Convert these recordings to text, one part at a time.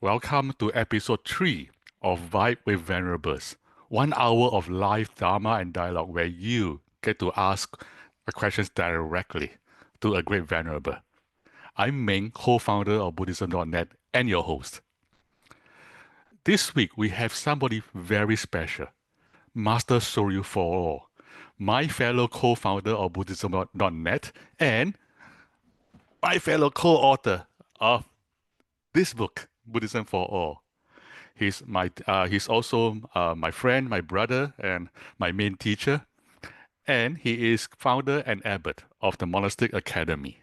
Welcome to episode 3 of Vibe with Venerables, 1 hour of live Dharma and dialogue where you get to ask the questions directly to a great Venerable. I'm Ming, co-founder of Buddhism.net and your host. This week we have somebody very special, Master Soryu Forall, my fellow co-founder of Buddhism.net and my fellow co-author of this book, Buddhism for All. He's also my friend, my brother, and my main teacher. And he is founder and abbot of the Monastic Academy.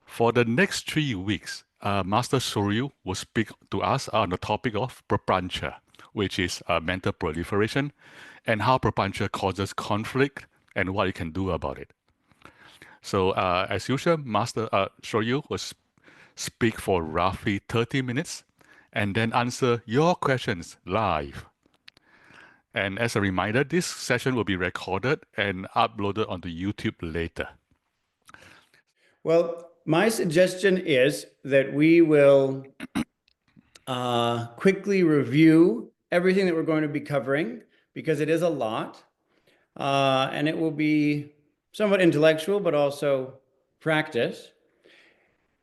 For the next 3 weeks, Master Soryu will speak to us on the topic of Prapañca, which is mental proliferation, and how Prapañca causes conflict and what you can do about it. So as usual, Master Soryu will speak for roughly 30 minutes and then answer your questions live. And as a reminder, this session will be recorded and uploaded onto YouTube later. Well, my suggestion is that we will quickly review everything that we're going to be covering, because it is a lot, and it will be somewhat intellectual, but also practice.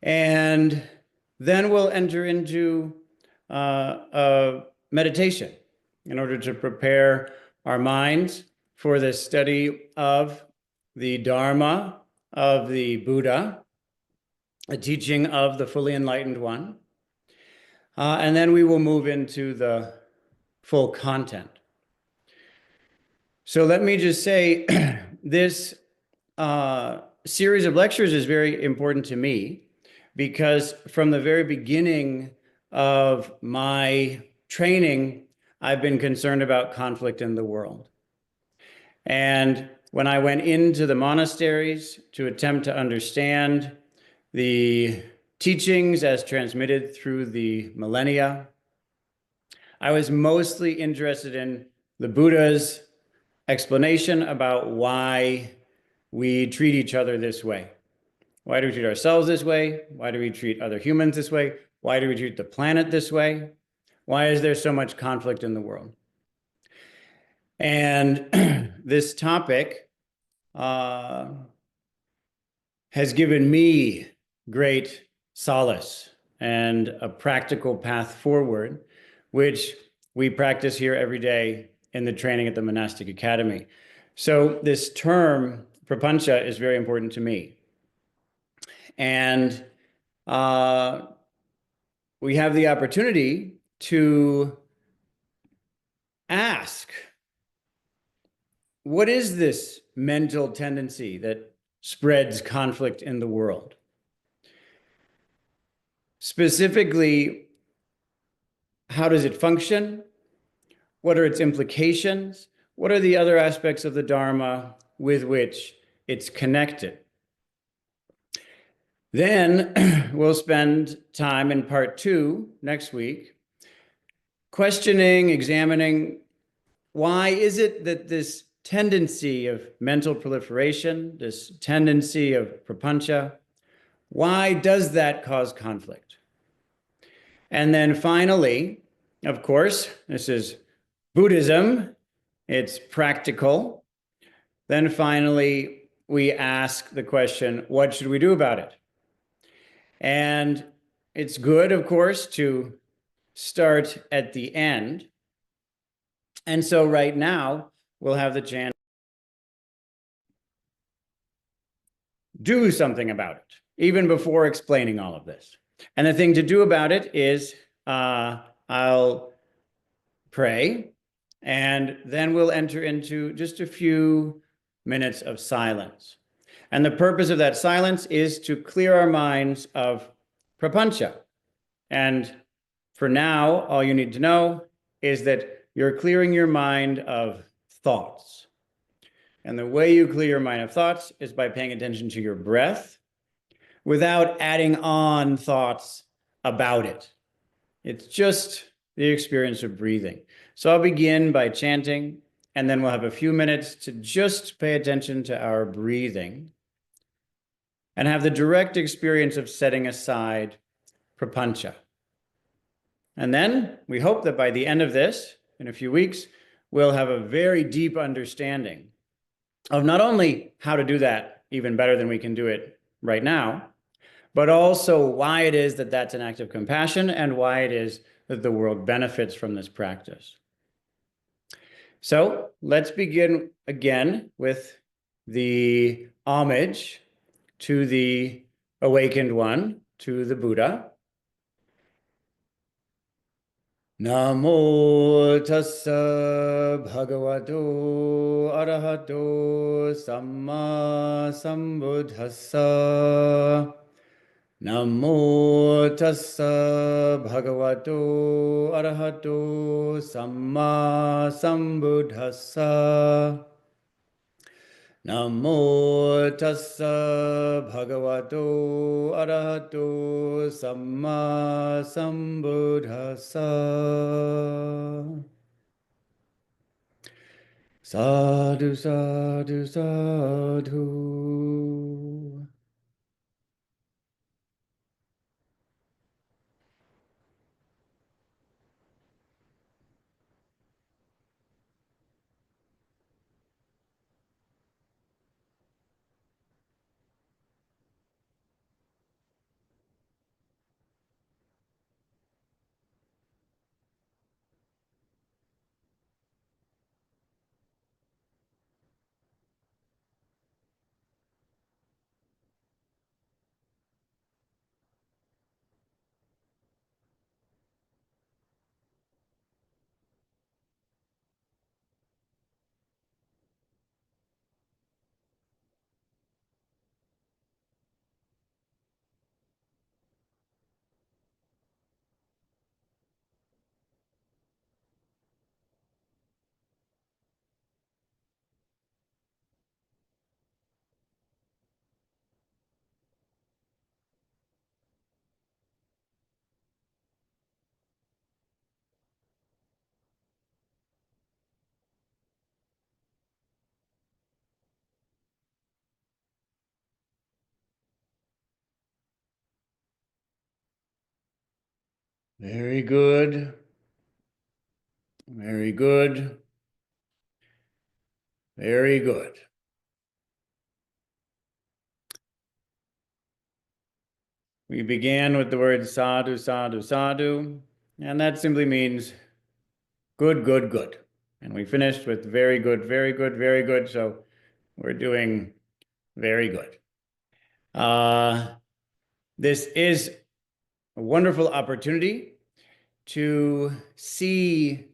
And then we'll enter into a meditation in order to prepare our minds for the study of the Dharma of the Buddha, a teaching of the fully enlightened one. And then we will move into the full content. So let me just say, this series of lectures is very important to me, because from the very beginning of my training, I've been concerned about conflict in the world. And when I went into the monasteries to attempt to understand the teachings as transmitted through the millennia, I was mostly interested in the Buddha's explanation about why we treat each other this way. Why do we treat ourselves this way? Why do we treat other humans this way? Why do we treat the planet this way? Why is there so much conflict in the world? And this topic has given me great solace and a practical path forward, which we practice here every day in the training at the Monastic Academy. So this term, Prapañca, is very important to me. And we have the opportunity to ask, what is this mental tendency that spreads conflict in the world? Specifically, how does it function? What are its implications? What are the other aspects of the Dharma with which it's connected? Then we'll spend time in part 2 next week questioning, examining, why is it that this tendency of mental proliferation, this tendency of prapañca, why does that cause conflict? And then finally, of course, this is Buddhism, it's practical. Then finally, we ask the question, what should we do about it? And it's good, of course, to start at the end. And so right now, we'll have the chance to do something about it, even before explaining all of this. And the thing to do about it is I'll pray, and then we'll enter into just a few minutes of silence. And the purpose of that silence is to clear our minds of prapañca. And for now, all you need to know is that you're clearing your mind of thoughts. And the way you clear your mind of thoughts is by paying attention to your breath without adding on thoughts about it. It's just the experience of breathing. So I'll begin by chanting, and then we'll have a few minutes to just pay attention to our breathing and have the direct experience of setting aside prapañca. And then we hope that by the end of this, in a few weeks, we'll have a very deep understanding of not only how to do that even better than we can do it right now, but also why it is that that's an act of compassion and why it is that the world benefits from this practice. So let's begin again with the homage to the awakened one, to the Buddha. Namo tassa bhagavato arahato samma sambuddhassa. Namo tassa bhagavato arahato samma sambuddhassa. Namo tassa bhagavato arahato samma sambuddhassa. Sadhu, sadhu, sadhu. Very good. Very good. Very good. We began with the word sadhu, sadhu, sadhu, and that simply means good, good, good. And we finished with very good, very good, very good. So we're doing very good. This is a wonderful opportunity to see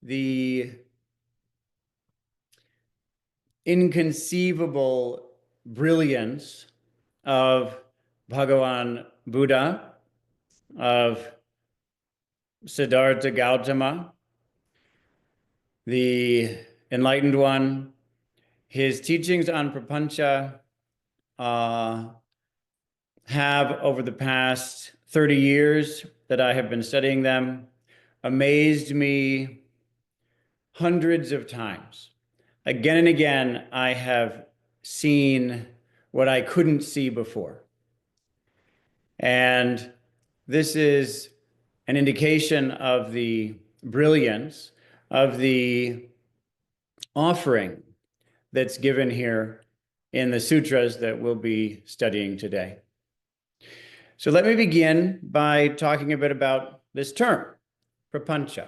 the inconceivable brilliance of Bhagavan Buddha, of Siddhartha Gautama, the enlightened one. His teachings on Prapañca have, over the past 30 years that I have been studying them, amazed me hundreds of times. Again and again, I have seen what I couldn't see before. And this is an indication of the brilliance of the offering that's given here in the sutras that we'll be studying today. So let me begin by talking a bit about this term, Prapañca.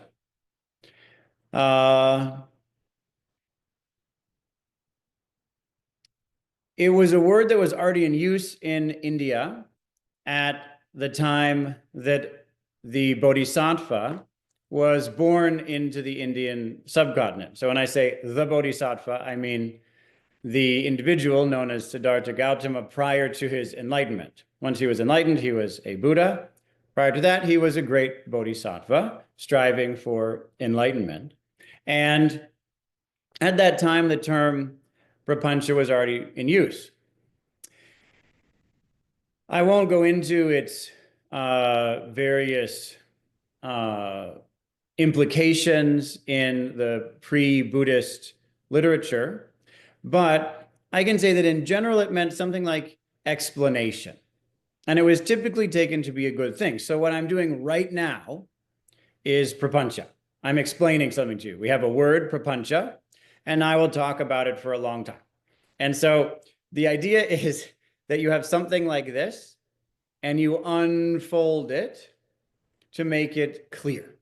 It was a word that was already in use in India at the time that the Bodhisattva was born into the Indian subcontinent. So when I say the Bodhisattva, I mean the individual known as Siddhartha Gautama prior to his enlightenment. Once he was enlightened, he was a Buddha. Prior to that, he was a great Bodhisattva striving for enlightenment. And at that time, the term Prapañca was already in use. I won't go into its various implications in the pre-Buddhist literature, but I can say that in general, it meant something like explanation. And it was typically taken to be a good thing. So what I'm doing right now is prapañca. I'm explaining something to you. We have a word, prapañca, and I will talk about it for a long time. And so the idea is that you have something like this, and you unfold it to make it clear.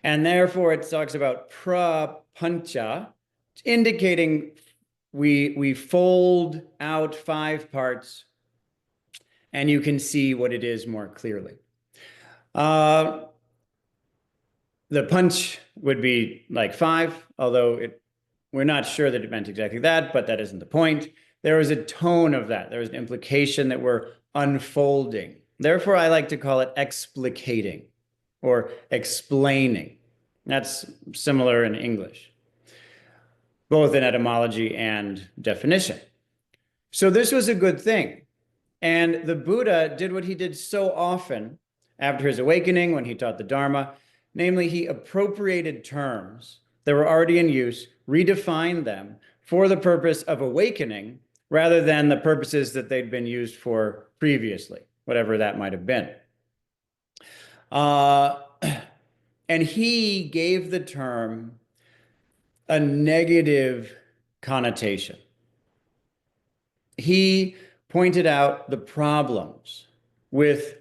And therefore, it talks about prapañca, indicating we fold out 5 parts, and you can see what it is more clearly. The punch would be like 5, although we're not sure that it meant exactly that, but that isn't the point. There was a tone of that. There was an implication that we're unfolding. Therefore, I like to call it explicating or explaining. That's similar in English, both in etymology and definition. So this was a good thing. And the Buddha did what he did so often after his awakening when he taught the Dharma. Namely, he appropriated terms that were already in use, redefined them for the purpose of awakening rather than the purposes that they'd been used for previously, whatever that might have been. And he gave the term a negative connotation. He pointed out the problems with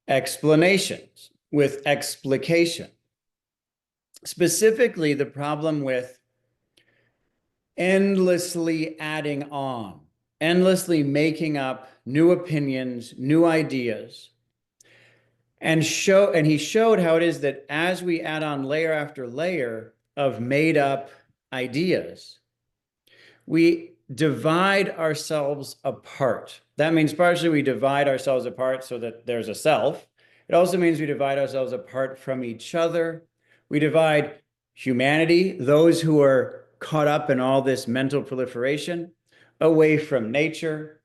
explanations, with explication. Specifically, the problem with endlessly adding on, endlessly making up new opinions, new ideas. And he showed how it is that as we add on layer after layer of made up ideas, we divide ourselves apart. That means partially we divide ourselves apart so that there's a self. It also means we divide ourselves apart from each other. We divide humanity, those who are caught up in all this mental proliferation, away from nature.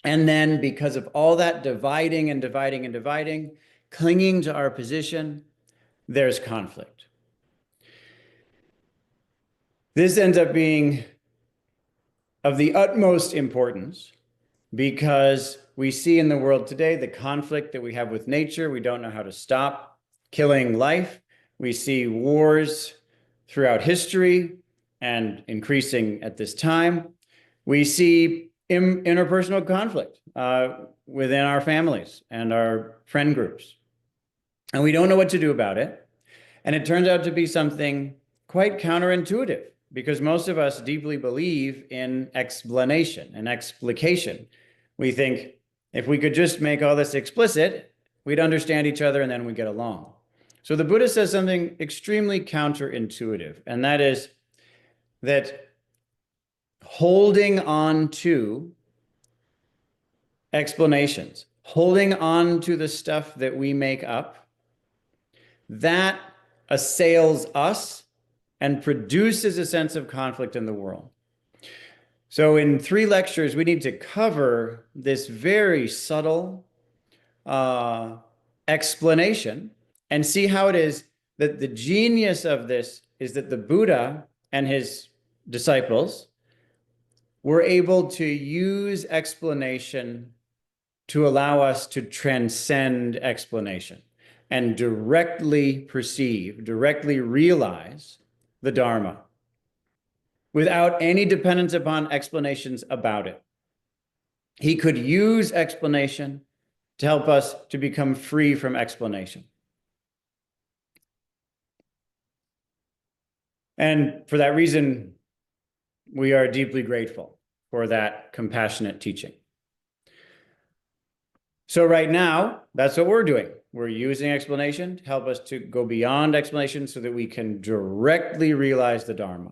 And then because of all that dividing and dividing and dividing, clinging to our position, there's conflict. This ends up being of the utmost importance because we see in the world today the conflict that we have with nature. We don't know how to stop killing life. We see wars throughout history and increasing at this time. We see interpersonal conflict within our families and our friend groups. And we don't know what to do about it. And it turns out to be something quite counterintuitive because most of us deeply believe in explanation and explication. We think if we could just make all this explicit, we'd understand each other and then we'd get along. So the Buddha says something extremely counterintuitive, and that is that holding on to explanations, holding on to the stuff that we make up, that assails us and produces a sense of conflict in the world. So in 3 lectures, we need to cover this very subtle explanation and see how it is that the genius of this is that the Buddha and his disciples were able to use explanation to allow us to transcend explanation and directly perceive, directly realize the Dharma without any dependence upon explanations about it. He could use explanation to help us to become free from explanation. And for that reason, we are deeply grateful for that compassionate teaching. So right now, that's what we're doing. We're using explanation to help us to go beyond explanation so that we can directly realize the Dharma.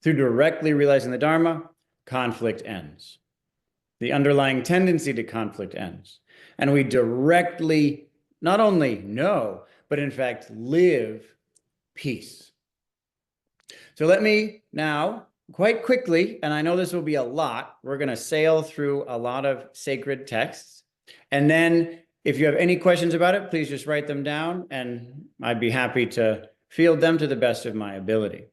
Through directly realizing the Dharma, conflict ends. The underlying tendency to conflict ends. And we directly not only know, but in fact live peace. So let me now, quite quickly, and I know this will be a lot, we're going to sail through a lot of sacred texts. And then if you have any questions about it, please just write them down and I'd be happy to field them to the best of my ability.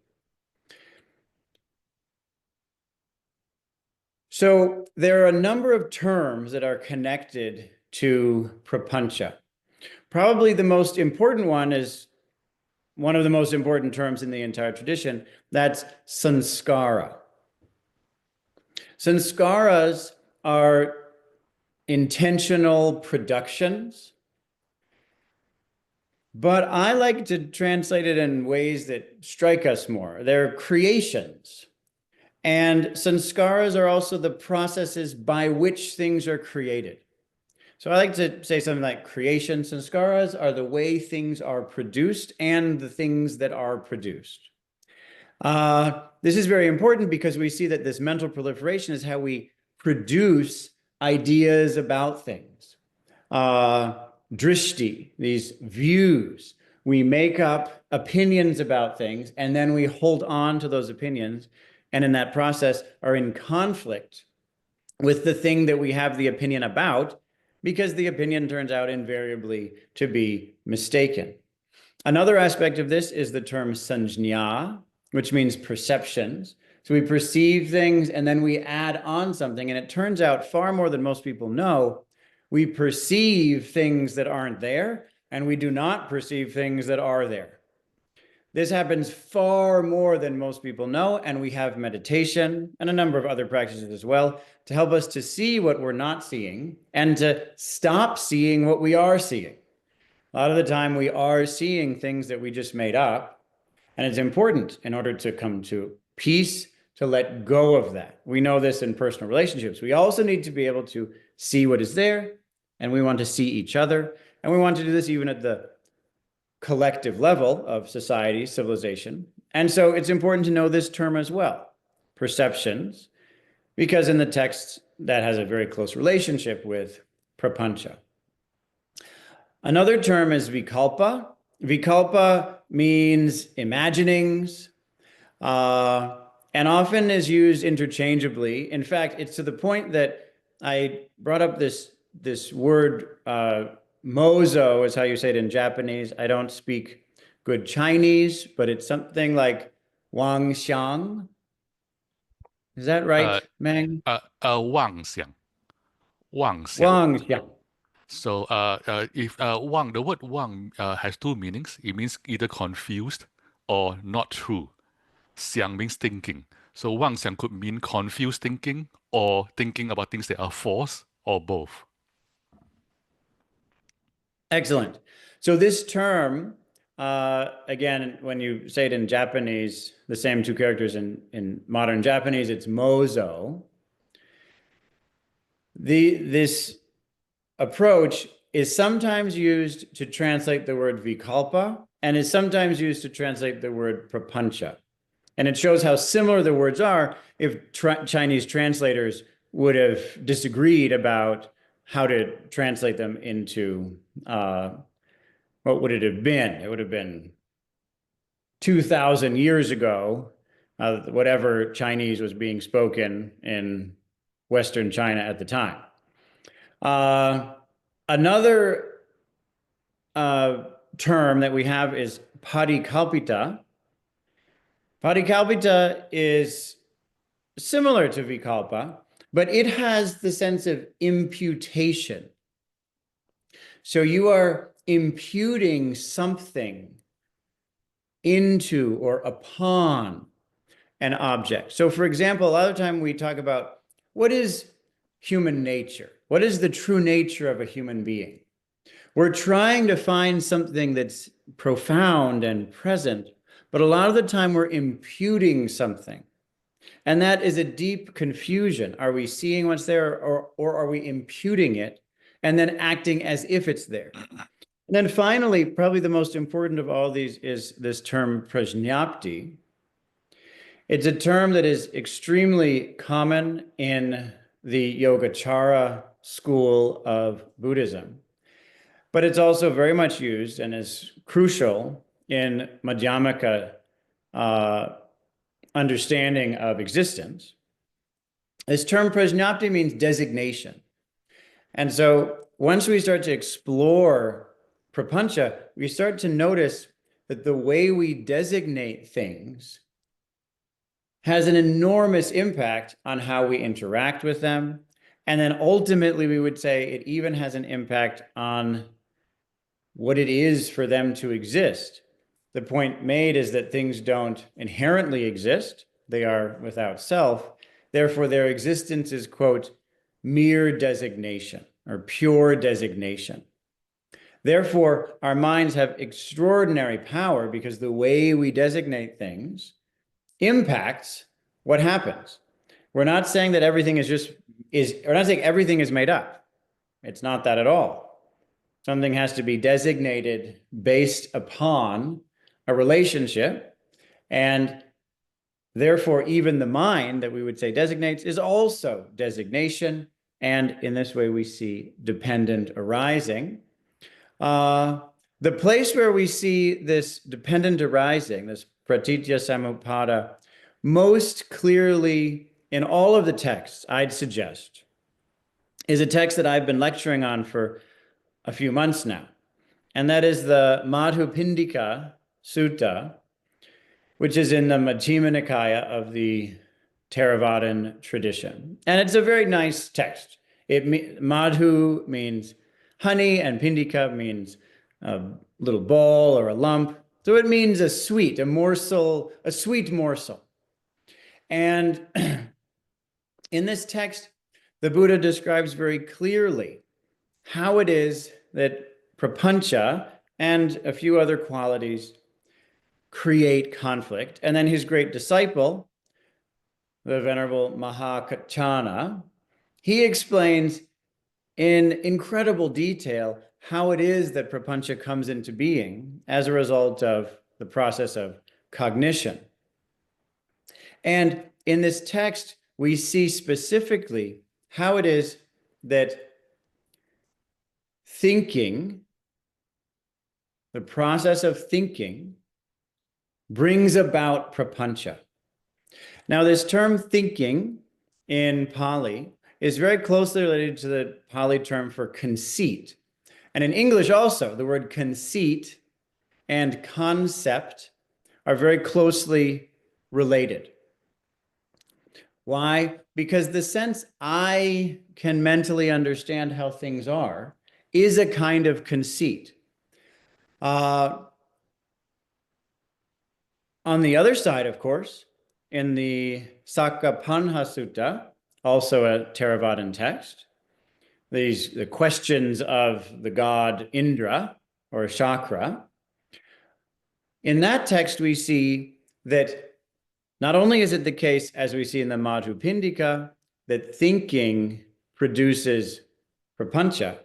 So there are a number of terms that are connected to prapañca. Probably the most important one is one of the most important terms in the entire tradition. That's Saṃskāra. Saṃskāras are intentional productions, but I like to translate it in ways that strike us more. They're creations. And saṃskāras are also the processes by which things are created. So I like to say something like creation. Saṃskāras are the way things are produced and the things that are produced. This is very important because we see that this mental proliferation is how we produce ideas about things. Drishti, these views. We make up opinions about things, and then we hold on to those opinions, and in that process are in conflict with the thing that we have the opinion about, because the opinion turns out invariably to be mistaken. Another aspect of this is the term saṃjñā, which means perceptions. So we perceive things and then we add on something, and it turns out far more than most people know, we perceive things that aren't there, and we do not perceive things that are there. This happens far more than most people know, and we have meditation and a number of other practices as well to help us to see what we're not seeing and to stop seeing what we are seeing. A lot of the time we are seeing things that we just made up, and it's important in order to come to peace to let go of that. We know this in personal relationships. We also need to be able to see what is there, and we want to see each other, and we want to do this even at the collective level of society, civilization. And so it's important to know this term as well, perceptions, because in the text that has a very close relationship with prapañca. Another term is Vikalpa. Vikalpa means imaginings, and often is used interchangeably. In fact, it's to the point that I brought up this word, mōsō is how you say it in Japanese. I don't speak good Chinese, but it's something like wàng, xiǎng. Is that right, Mang? Wang xiǎng. Wang xiǎng. Wàng, xiǎng. So if wang, the word wang has two meanings. It means either confused or not true. Xiǎng means thinking. So wang xiǎng could mean confused thinking or thinking about things that are false, or both. Excellent. So this term, again, when you say it in Japanese, the same two characters in modern Japanese, it's mōsō. This approach is sometimes used to translate the word vikalpa, and is sometimes used to translate the word prapañca. And it shows how similar the words are if Chinese translators would have disagreed about how to translate them into, what would it have been? It would have been 2,000 years ago, whatever Chinese was being spoken in Western China at the time. Another term that we have is Parikalpita. Parikalpita is similar to Vikalpa, but it has the sense of imputation. So you are imputing something into or upon an object. So for example, a lot of the time we talk about what is human nature? What is the true nature of a human being? We're trying to find something that's profound and present, but a lot of the time we're imputing something. And that is a deep confusion. Are we seeing what's there, or are we imputing it and then acting as if it's there? And then finally, probably the most important of all these is this term Prajñapti. It's a term that is extremely common in the Yogacara school of Buddhism, but it's also very much used and is crucial in Madhyamika understanding of existence. This term Prajñapti means designation. And so once we start to explore prapañca, we start to notice that the way we designate things has an enormous impact on how we interact with them. And then ultimately, we would say it even has an impact on what it is for them to exist. The point made is that things don't inherently exist. They are without self. Therefore, their existence is, quote, mere designation or pure designation. Therefore, our minds have extraordinary power because the way we designate things impacts what happens. We're not saying that everything we're not saying everything is made up. It's not that at all. Something has to be designated based upon a relationship, and therefore even the mind that we would say designates is also designation, and in this way we see dependent arising. The place where we see this dependent arising, this pratitya samutpada, most clearly in all of the texts, I'd suggest, is a text that I've been lecturing on for a few months now, and that is the Madhupiṇḍika Sutta, which is in the Majjhima Nikaya of the Theravadan tradition. And it's a very nice text. Madhu means honey, and Pindika means a little ball or a lump. So it means a sweet, a morsel, a sweet morsel. And in this text, the Buddha describes very clearly how it is that prapañca and a few other qualities create conflict. And then his great disciple, the Venerable Mahākaccana, he explains in incredible detail how it is that prapañca comes into being as a result of the process of cognition. And in this text, we see specifically how it is that thinking, the process of thinking, brings about prapañca. Now, this term thinking in Pali is very closely related to the Pali term for conceit. And in English also, the word conceit and concept are very closely related. Why? Because the sense I can mentally understand how things are is a kind of conceit. On the other side, of course, in the Sakkapanha Sutta, also a Theravadan text, the questions of the god Indra or Chakra, in that text we see that not only is it the case, as we see in the Madhupiṇḍika, that thinking produces prapañca.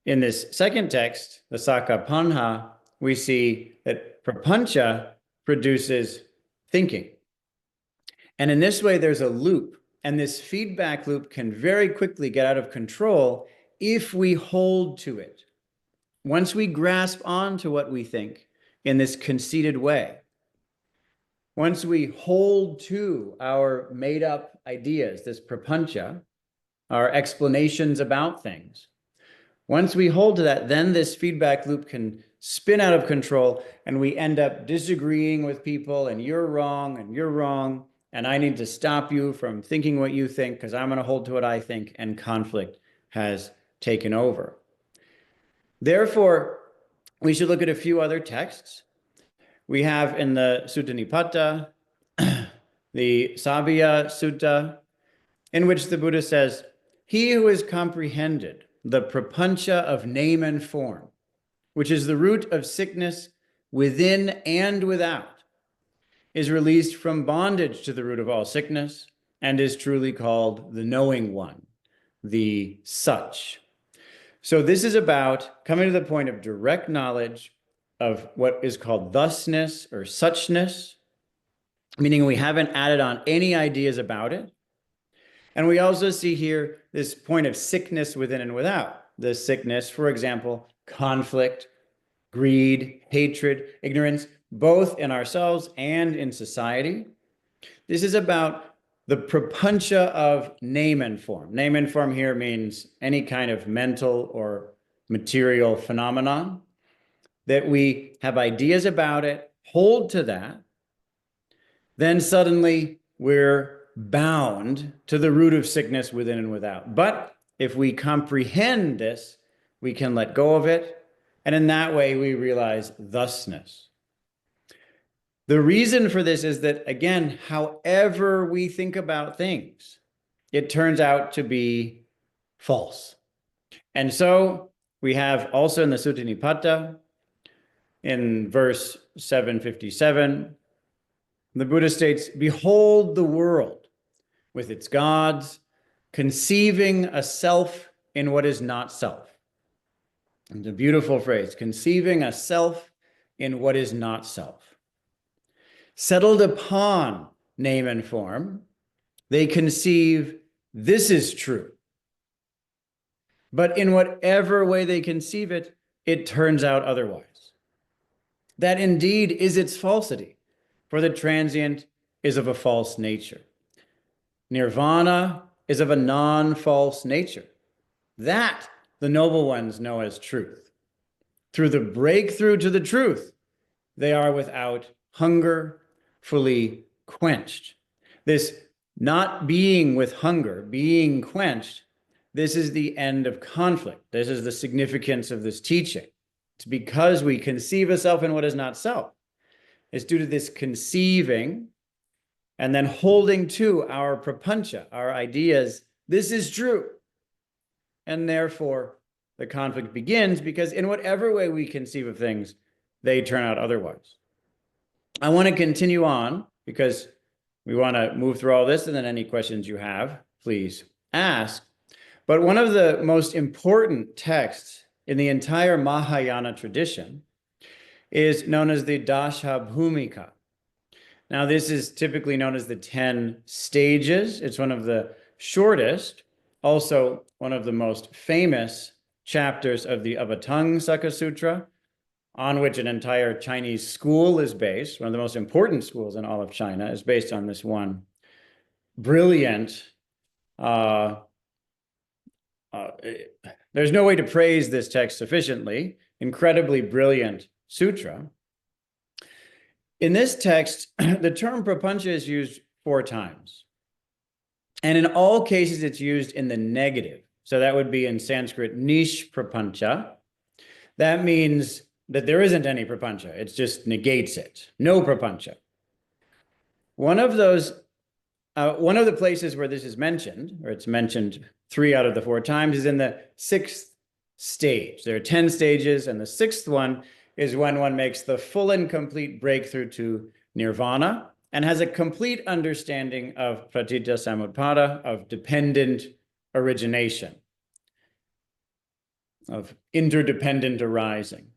In this second text, the Sakkapanha, we see that prapañca produces thinking. And in this way, there's a loop, and this feedback loop can very quickly get out of control if we hold to it. Once we grasp onto what we think in this conceited way, once we hold to our made-up ideas, this prapañca, our explanations about things, once we hold to that, then this feedback loop can spin out of control, and we end up disagreeing with people, and you're wrong, and I need to stop you from thinking what you think because I'm going to hold to what I think, and conflict has taken over. Therefore, we should look at a few other texts. We have in the Sutta Nipāta, the Saṃjñā Sutta, in which the Buddha says, "He who has comprehended the prapañca of name and form, which is the root of sickness within and without, is released from bondage to the root of all sickness, and is truly called the knowing one, the such." So this is about coming to the point of direct knowledge of what is called thusness or suchness, meaning we haven't added on any ideas about it. And we also see here this point of sickness within and without. The sickness, for example, conflict, greed, hatred, ignorance, both in ourselves and in society. This is about the prapañca of name and form. Name and form here means any kind of mental or material phenomenon, that we have ideas about it, hold to that, then suddenly we're bound to the root of sickness within and without. But if we comprehend this, we can let go of it. And in that way, we realize thusness. The reason for this is that, again, however we think about things, it turns out to be false. And so we have also in the Sutta Nipāta, in verse 757, the Buddha states, "Behold the world with its gods, conceiving a self in what is not self." It's a beautiful phrase, conceiving a self in what is not self. Settled upon name and form, they conceive this is true. But in whatever way they conceive it, it turns out otherwise. That indeed is its falsity, for the transient is of a false nature. Nirvana is of a non-false nature. That the noble ones know as truth. Through the breakthrough to the truth, they are without hunger, fully quenched. This not being with hunger, being quenched, this is the end of conflict. This is the significance of this teaching. It's because we conceive a self in what is not self. It's due to this conceiving and then holding to our prapañca, our ideas, this is true. And therefore, the conflict begins because in whatever way we conceive of things, they turn out otherwise. I want to continue on because we want to move through all this, and then any questions you have, please ask. But one of the most important texts in the entire Mahayana tradition is known as the Daśabhūmika. Now, this is typically known as the 10 stages. It's one of the shortest, also one of the most famous chapters of the Untitled Sutra, on which an entire Chinese school is based. One of the most important schools in all of China is based on this one brilliant, there's no way to praise this text sufficiently, incredibly brilliant sutra. In this text, the term prapañca is used 4 times. And in all cases, it's used in the negative. So that would be in Sanskrit, nish prapañca. That means that there isn't any prapañca. It just negates it. No prapañca. One of the places where this is mentioned, or it's mentioned 3 out of the 4 times, is in the 6th stage. There are 10 stages, and the 6th one is when one makes the full and complete breakthrough to nirvana and has a complete understanding of pratitya samutpada, of dependent origination, of interdependent arising.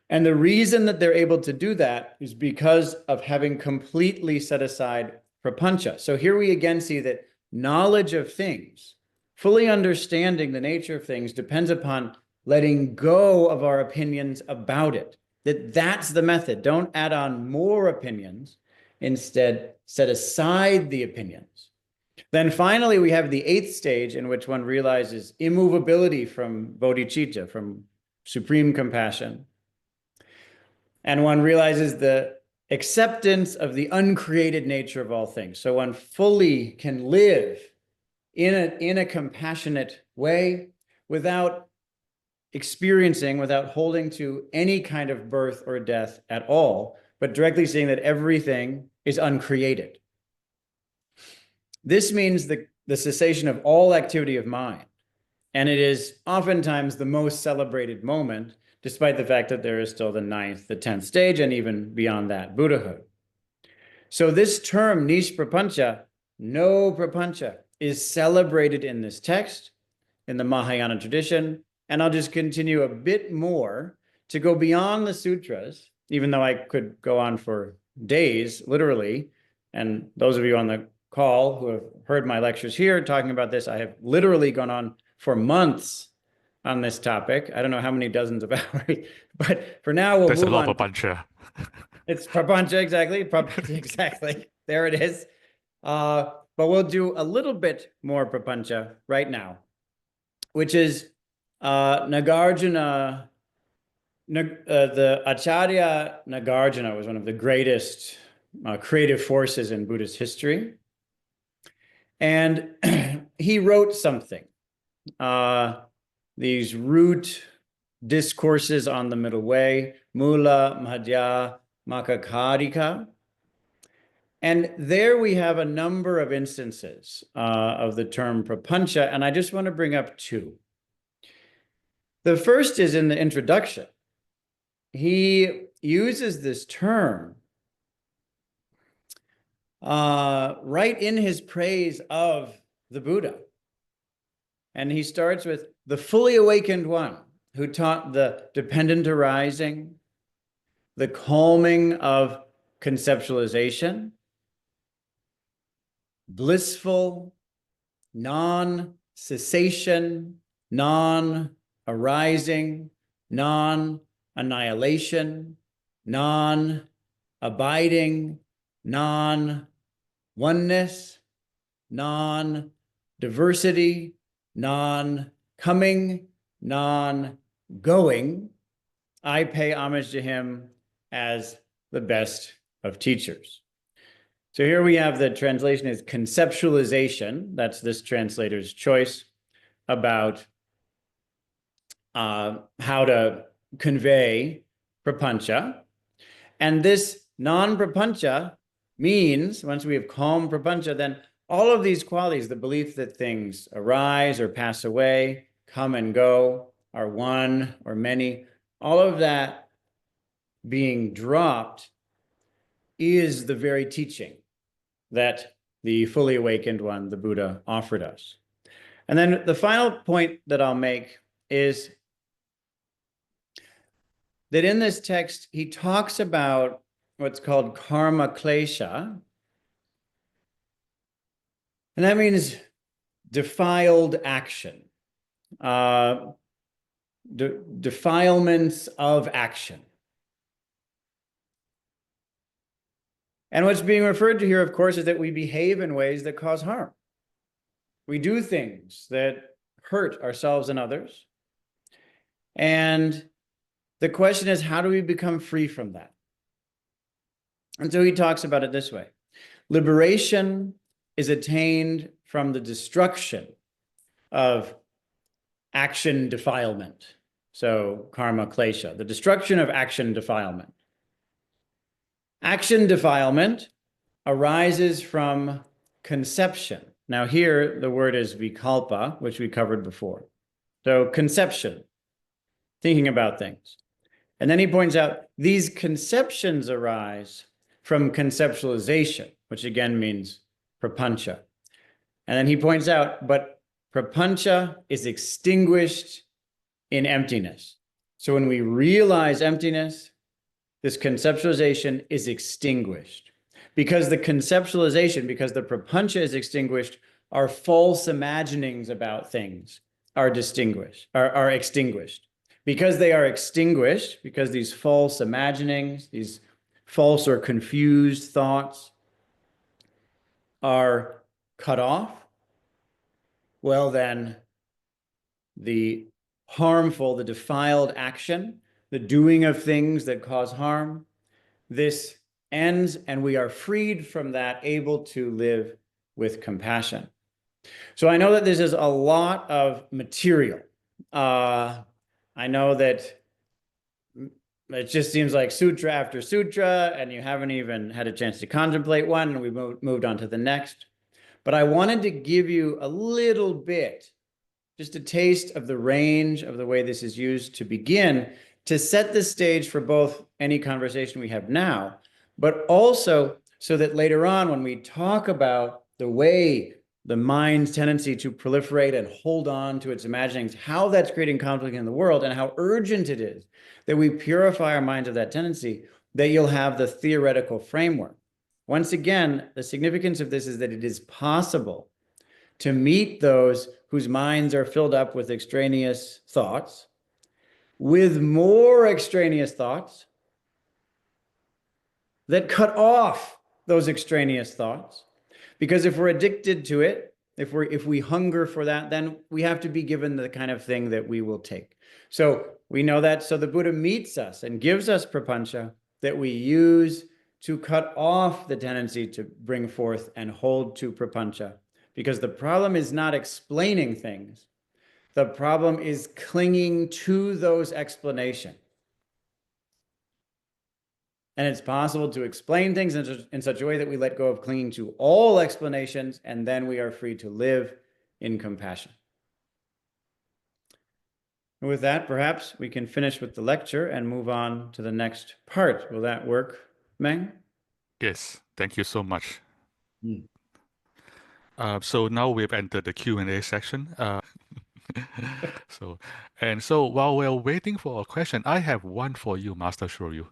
And the reason that they're able to do that is because of having completely set aside prapañca. So here we again see that knowledge of things, fully understanding the nature of things, depends upon letting go of our opinions about it. That's the method. Don't add on more opinions. Instead, set aside the opinions. Then finally, we have the 8th stage in which one realizes immovability from bodhicitta, from supreme compassion. And one realizes the acceptance of the uncreated nature of all things. So one fully can live in a compassionate way without experiencing, without holding to any kind of birth or death at all, but directly seeing that everything is uncreated. This means the cessation of all activity of mind. And it is oftentimes the most celebrated moment, despite the fact that there is still the 9th, the 10th stage, and even beyond that, Buddhahood. So this term, nish prapañca, no prapañca, is celebrated in this text, in the Mahayana tradition. And I'll just continue a bit more to go beyond the sutras, even though I could go on for days, literally. And those of you on the call who have heard my lectures here talking about this, I have literally gone on for months on this topic. I don't know how many dozens of hours, but for now we'll There's move a lot on. of papañca. It's prapañca, exactly. Exactly. There it is. But we'll do a little bit more prapañca right now, which is Nagarjuna. The Acharya Nagarjuna was one of the greatest creative forces in Buddhist history. And he wrote something these root discourses on the middle way, Mula, Madhya, Makakarika. And there we have a number of instances of the term prapañca, and I just want to bring up two. The first is in the introduction. He uses this term right in his praise of the Buddha. And he starts with the fully awakened one who taught the dependent arising, the calming of conceptualization, blissful, non-cessation, non-arising, non-annihilation, non-abiding, non-oneness, non-diversity, non-coming, non-going. I pay homage to him as the best of teachers. So here we have the translation is conceptualization. That's this translator's choice about how to convey prapañca. And this non-prapañca means, once we have calm prapañca, then all of these qualities, the belief that things arise or pass away, come and go, are one or many, all of that being dropped is the very teaching that the fully awakened one, the Buddha, offered us. And then the final point that I'll make is that in this text, he talks about what's called karma klesha. And that means defiled action, defilements of action. And what's being referred to here, of course, is that we behave in ways that cause harm. We do things that hurt ourselves and others. And the question is, how do we become free from that? And so he talks about it this way. Liberation is attained from the destruction of action defilement. So karma klesha, the destruction of action defilement. Action defilement arises from conception. Now here, the word is vikalpa, which we covered before. So conception, thinking about things. And then he points out these conceptions arise from conceptualization, which again means prapañca. And then he points out, but prapañca is extinguished in emptiness. So when we realize emptiness, this conceptualization is extinguished. Because the conceptualization, because the prapañca is extinguished, our false imaginings about things are extinguished. Because they are extinguished, because these false imaginings, these false or confused thoughts are cut off, well then the harmful, the defiled action, the doing of things that cause harm, this ends and we are freed from that, able to live with compassion. So I know that this is a lot of material. I know that it just seems like sutra after sutra, and you haven't even had a chance to contemplate one, and we moved on to the next. But I wanted to give you a little bit, just a taste of the range of the way this is used to begin, to set the stage for both any conversation we have now, but also so that later on, when we talk about the way the mind's tendency to proliferate and hold on to its imaginings, how that's creating conflict in the world, and how urgent it is that we purify our minds of that tendency, that you'll have the theoretical framework. Once again, the significance of this is that it is possible to meet those whose minds are filled up with extraneous thoughts, with more extraneous thoughts that cut off those extraneous thoughts. Because if we're addicted to it, if we hunger for that, then we have to be given the kind of thing that we will take. So we know that. So the Buddha meets us and gives us prapañca that we use to cut off the tendency to bring forth and hold to prapañca. Because the problem is not explaining things. The problem is clinging to those explanations. And it's possible to explain things in such a way that we let go of clinging to all explanations, and then we are free to live in compassion. And with that, perhaps we can finish with the lecture and move on to the next part. Will that work, Meng? Yes, thank you so much. So now we've entered the Q&A section. So while we're waiting for a question, I have one for you, Master Soryu.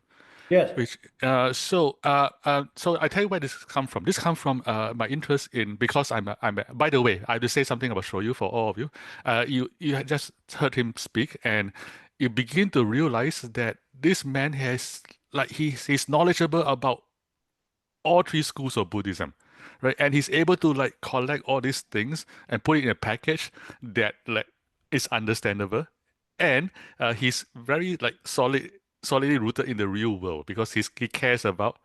Yes. Which so I tell you where this come from. This comes from my interest in, because by the way, I have to say something about Soryu for all of you. You had just heard him speak, and you begin to realize that this man has, like, he's knowledgeable about all three schools of Buddhism, right? And he's able to, like, collect all these things and put it in a package that, like, is understandable, and he's very, like, solidly rooted in the real world, because he cares about,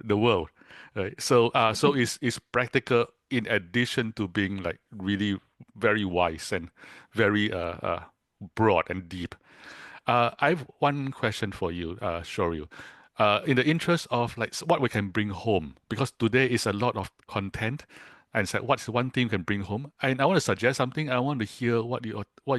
the world, right? So it's practical, in addition to being, like, really very wise and very broad and deep. I have one question for you, Soryu. In the interest of, like, what we can bring home, because today is a lot of content, and so what's one thing you can bring home? And I want to suggest something. I want to hear what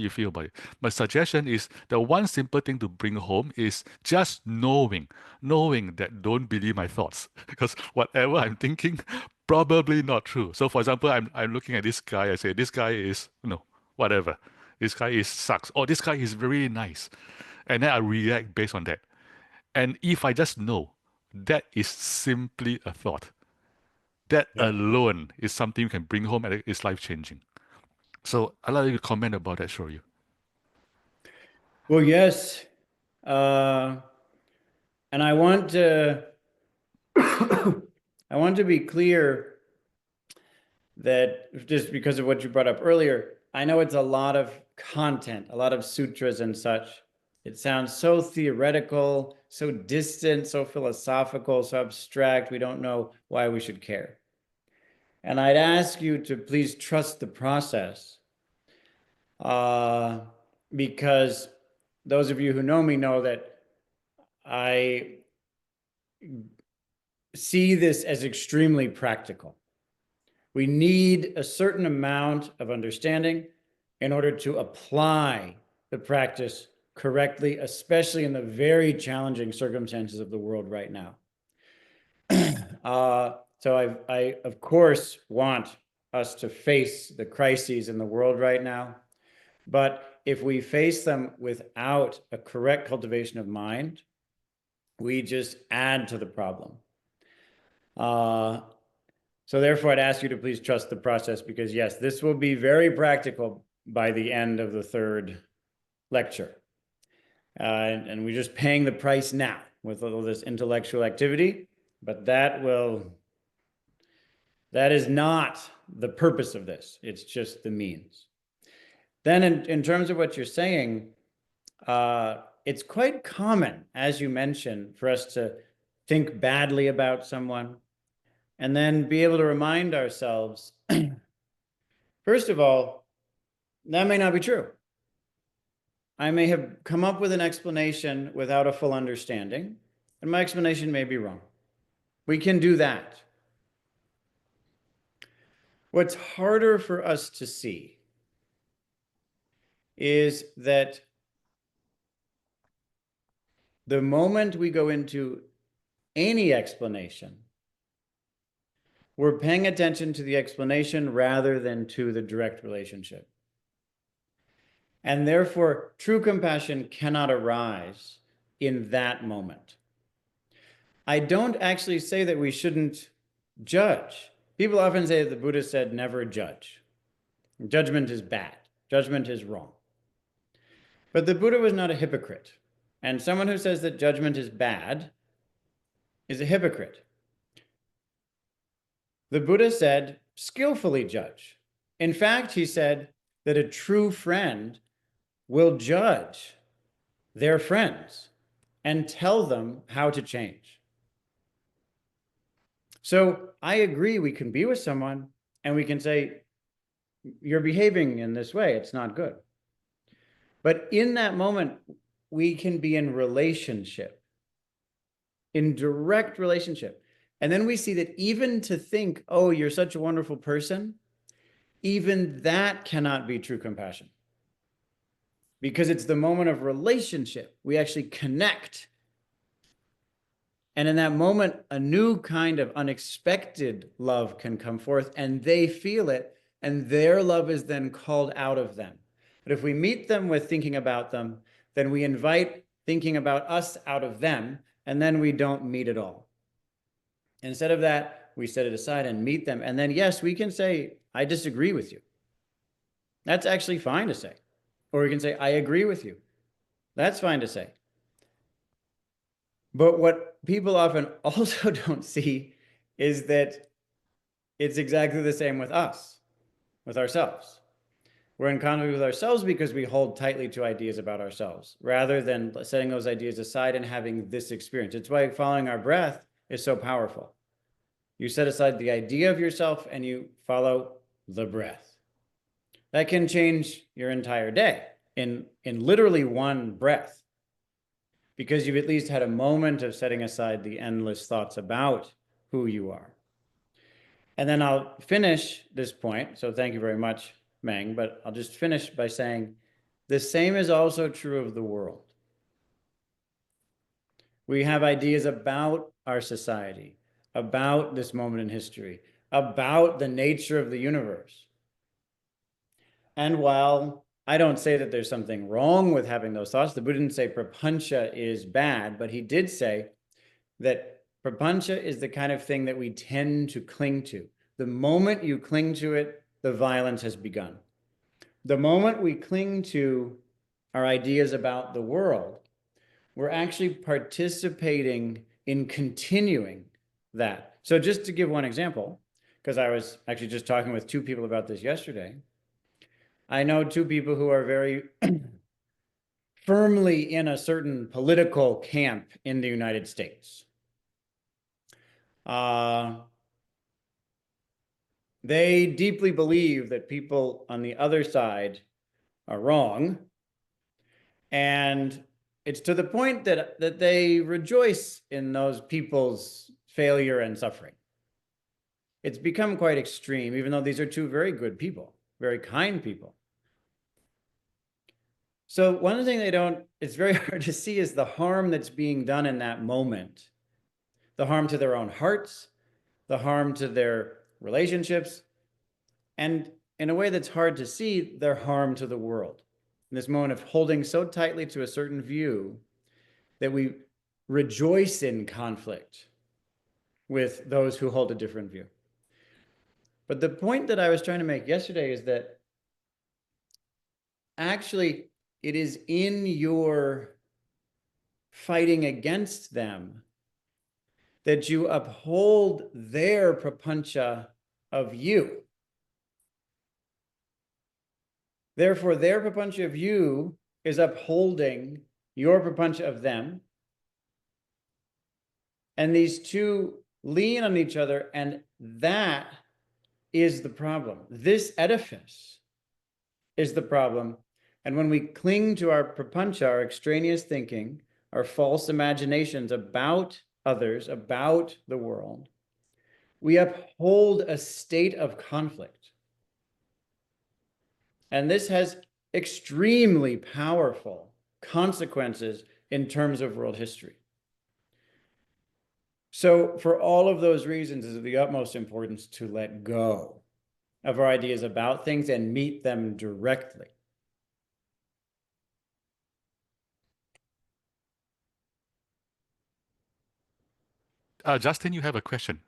you feel about it. My suggestion is, the one simple thing to bring home is just knowing that don't believe my thoughts, because whatever I'm thinking, probably not true. So, for example, I'm looking at this guy. I say, this guy is, whatever. This guy is sucks. Or this guy is very nice, and then I react based on that. And if I just know that is simply a thought, that alone is something you can bring home, and it's life-changing. So I'd like you to comment about that, Soryu. Well, yes. And I want to I want to be clear that, just because of what you brought up earlier, I know it's a lot of content, a lot of sutras and such. It sounds so theoretical, so distant, so philosophical, so abstract. We don't know why we should care. And I'd ask you to please trust the process, because those of you who know me know that I see this as extremely practical. We need a certain amount of understanding in order to apply the practice correctly, especially in the very challenging circumstances of the world right now. So I, of course, want us to face the crises in the world right now. But if we face them without a correct cultivation of mind, we just add to the problem. So therefore, I'd ask you to please trust the process, because yes, this will be very practical by the end of the third lecture. And we're just paying the price now with all this intellectual activity, but that is not the purpose of this. It's just the means. Then in terms of what you're saying, it's quite common, as you mentioned, for us to think badly about someone, and then be able to remind ourselves, first of all, that may not be true. I may have come up with an explanation without a full understanding, and my explanation may be wrong. We can do that. What's harder for us to see is that the moment we go into any explanation, we're paying attention to the explanation rather than to the direct relationship. And therefore, true compassion cannot arise in that moment. I don't actually say that we shouldn't judge. People often say that the Buddha said, never judge. Judgment is bad. Judgment is wrong. But the Buddha was not a hypocrite. And someone who says that judgment is bad is a hypocrite. The Buddha said, skillfully judge. In fact, he said that a true friend will judge their friends and tell them how to change. So I agree, we can be with someone and we can say, you're behaving in this way. It's not good. But in that moment, we can be in relationship, in direct relationship. And then we see that even to think, oh, you're such a wonderful person, even that cannot be true compassion. Because it's the moment of relationship. We actually connect. And in that moment, a new kind of unexpected love can come forth, and they feel it, and their love is then called out of them. But if we meet them with thinking about them, then we invite thinking about us out of them, and then we don't meet at all. Instead of that, we set it aside and meet them. And then, yes, we can say, I disagree with you. That's actually fine to say. Or we can say, I agree with you. That's fine to say. But what people often also don't see is that it's exactly the same with us, with ourselves. We're in conflict with ourselves because we hold tightly to ideas about ourselves, rather than setting those ideas aside and having this experience. It's why following our breath is so powerful. You set aside the idea of yourself and you follow the breath. That can change your entire day in literally one breath, because you've at least had a moment of setting aside the endless thoughts about who you are. And then I'll finish this point. So thank you very much, Meng, but I'll just finish by saying the same is also true of the world. We have ideas about our society, about this moment in history, about the nature of the universe. And while I don't say that there's something wrong with having those thoughts, the Buddha didn't say prapañca is bad, but he did say that prapañca is the kind of thing that we tend to cling to. The moment you cling to it, the violence has begun. The moment we cling to our ideas about the world, we're actually participating in continuing that. So just to give one example, because I was actually just talking with two people about this yesterday. I know two people who are very firmly in a certain political camp in the United States. They deeply believe that people on the other side are wrong. And it's to the point that they rejoice in those people's failure and suffering. It's become quite extreme, even though these are two very good people, very kind people. So one of the things it's very hard to see is the harm that's being done in that moment. The harm to their own hearts, the harm to their relationships, and in a way that's hard to see, their harm to the world. In this moment of holding so tightly to a certain view that we rejoice in conflict with those who hold a different view. But the point that I was trying to make yesterday is that actually it is in your fighting against them that you uphold their prapañca of you. Therefore, their prapañca of you is upholding your prapañca of them. And these two lean on each other, and that is the problem. This edifice is the problem. And when we cling to our prapañca, our extraneous thinking, our false imaginations about others, about the world, we uphold a state of conflict. And this has extremely powerful consequences in terms of world history. So for all of those reasons, it is of the utmost importance to let go of our ideas about things and meet them directly. Justin, you have a question.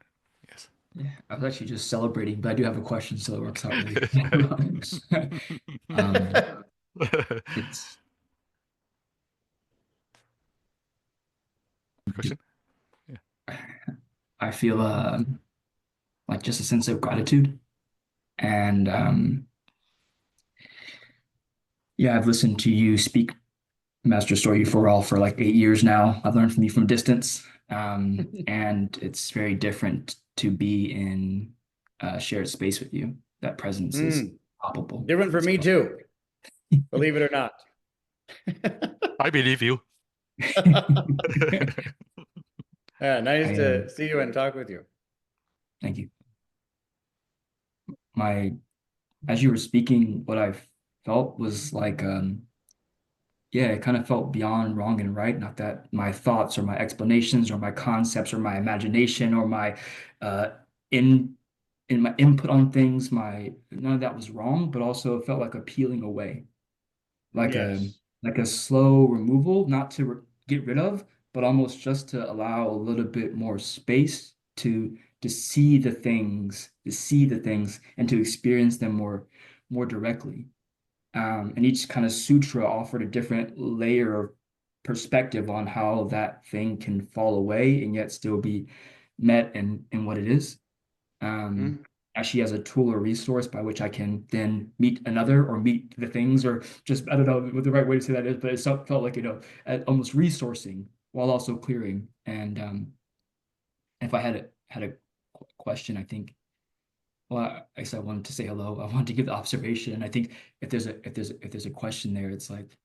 Yes. Yeah, I was actually just celebrating, but I do have a question, so it works out really it's Question? I feel like just a sense of gratitude. And yeah, I've listened to you speak, Master Soryu Forall, for like 8 years now. I've learned from you from a distance. And it's very different to be in a shared space with you. That presence is palpable. Different for me too, believe it or not. I believe you. Yeah, nice to see you and talk with you. Thank you. As you were speaking, what I felt was like, yeah, it kind of felt beyond wrong and right. Not that my thoughts or my explanations or my concepts or my imagination or my in my input on things, none of that was wrong, but also it felt like a peeling away, like a slow removal, not to get rid of, but almost just to allow a little bit more space to see the things, and to experience them more directly. And each kind of sutra offered a different layer of perspective on how that thing can fall away and yet still be met in what it is. Actually as a tool or resource by which I can then meet another or meet the things, or just, I don't know what the right way to say that is, but it felt like, almost resourcing while also clearing. And if I had a question, I think, well, I guess I wanted to say hello. I wanted to give the observation, and I think if there's a question there, it's like,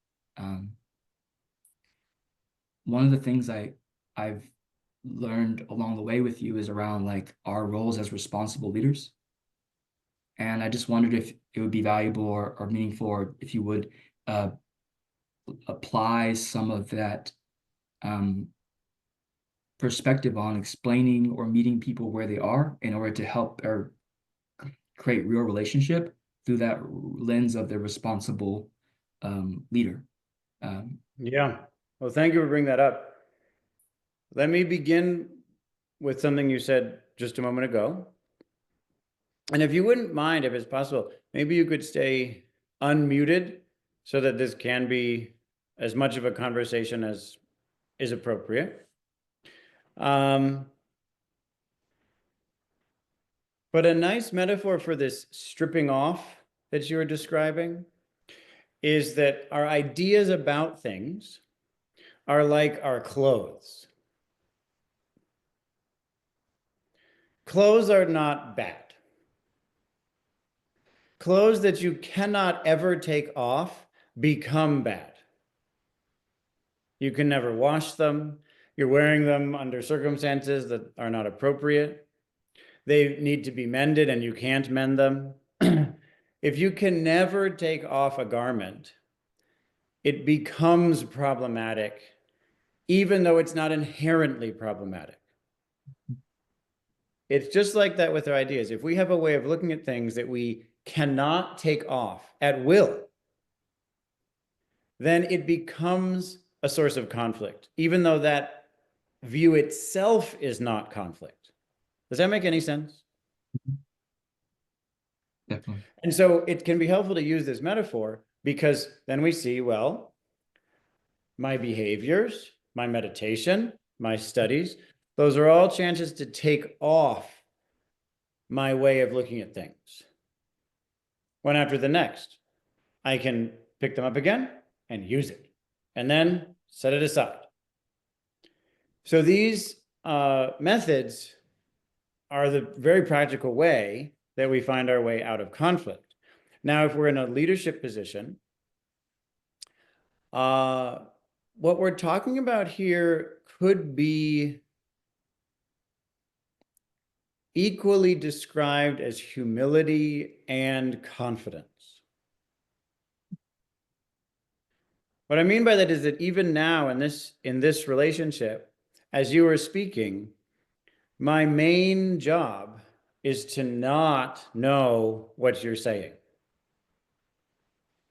one of the things I've learned along the way with you is around like our roles as responsible leaders. And I just wondered if it would be valuable or meaningful, or if you would apply some of that perspective on explaining or meeting people where they are in order to help or create real relationship through that lens of the responsible leader. Yeah. Well, thank you for bringing that up. Let me begin with something you said just a moment ago. And if you wouldn't mind, if it's possible, maybe you could stay unmuted so that this can be as much of a conversation as is appropriate. But a nice metaphor for this stripping off that you were describing is that our ideas about things are like our clothes. Clothes are not bad. Clothes that you cannot ever take off become bad. You can never wash them. You're wearing them under circumstances that are not appropriate. They need to be mended and you can't mend them. If you can never take off a garment, it becomes problematic, even though it's not inherently problematic. It's just like that with our ideas. If we have a way of looking at things that we cannot take off at will, then it becomes a source of conflict, even though that view itself is not conflict. Does that make any sense? Definitely. And so it can be helpful to use this metaphor, because then we see, well, my behaviors, my meditation, my studies, those are all chances to take off my way of looking at things. One after the next, I can pick them up again and use it, and then set it aside. So these methods are the very practical way that we find our way out of conflict. Now, if we're in a leadership position, what we're talking about here could be equally described as humility and confidence. What I mean by that is that even now in this relationship, as you were speaking, my main job is to not know what you're saying.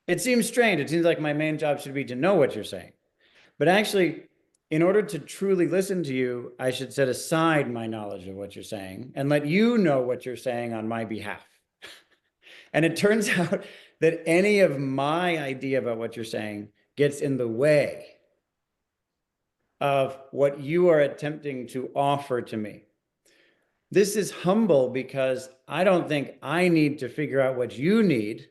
It seems strange. It seems like my main job should be to know what you're saying. But actually, in order to truly listen to you, I should set aside my knowledge of what you're saying and let you know what you're saying on my behalf. And it turns out that any of my idea about what you're saying gets in the way of what you are attempting to offer to me. This is humble because I don't think I need to figure out what you need.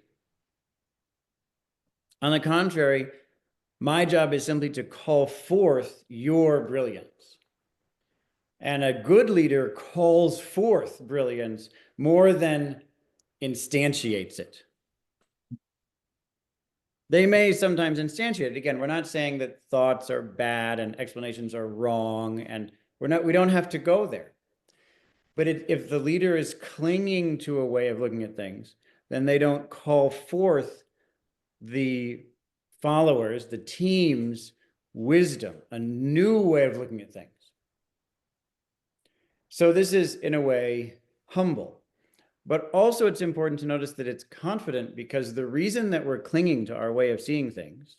On the contrary, my job is simply to call forth your brilliance. And a good leader calls forth brilliance more than instantiates it. They may sometimes instantiate it. Again, we're not saying that thoughts are bad and explanations are wrong, and we don't have to go there. But if the leader is clinging to a way of looking at things, then they don't call forth the followers, the team's wisdom, a new way of looking at things. So this is, in a way, humble. But also it's important to notice that it's confident, because the reason that we're clinging to our way of seeing things.